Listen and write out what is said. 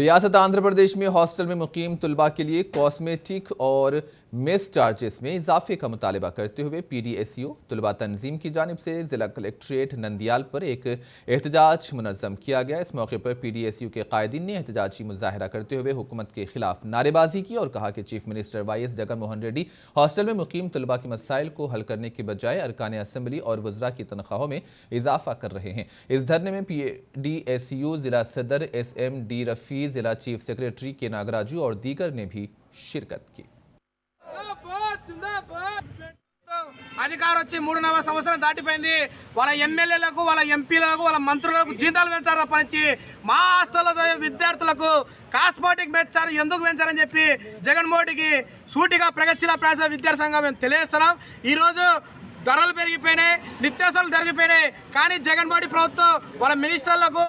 रियासत आंध्र प्रदेश में हॉस्टल में मुकीम तुलबा के लिए कॉस्मेटिक और मेस चार्जेस में इजाफे का मुतालबा करते हुए पीडीएसयू तुलबा तंजीम की जानिब से जिला कलेक्ट्रेट नंदियाल पर एक एहतजाज मुनज़्ज़म किया गया। इस मौके पर पीडीएसयू के कायदीन ने एहतजाजी मुजाहरा करते हुए हुकूमत के खिलाफ नारेबाजी की और कहा कि chief minister YS Jagan Mohan Reddy hostel में मुकीम तुलबा के मसाइल को हल करने के बजाय अरकान असम्बली और वज़रा की तनख्वाहों में इजाफा कर रहे हैं। इस धरने में पीडीएसयू जिला सदर SMD रफ़ी, जिला चीफ सेक्रेटरी के नागराजू और दीगर ने भी शिरकत की। అధికారం వచ్చి 3.5 సంవత్సరం దాటిపోయింది। వాళ్ళ ఎమ్మెల్యేలకు, వాళ్ళ ఎంపీలకు, వాళ్ళ మంత్రులకు జీతాలు పెంచారు తప్పనిచ్చి మా హాస్టల్లో చదివే విద్యార్థులకు కాస్మెటిక్ పెంచారు ఎందుకు పెంచారని చెప్పి జగన్మోహన్కి సూటిగా ప్రగతిశీల ప్రజా విద్యార్థి సంఘం మేము తెలియజేస్తున్నాం। ఈరోజు ధరలు పెరిగిపోయినాయి, నిత్యావసరాలు పెరిగిపోయినాయి, కానీ జగన్మోహన్ ప్రభుత్వం వాళ్ళ మినిస్టర్లకు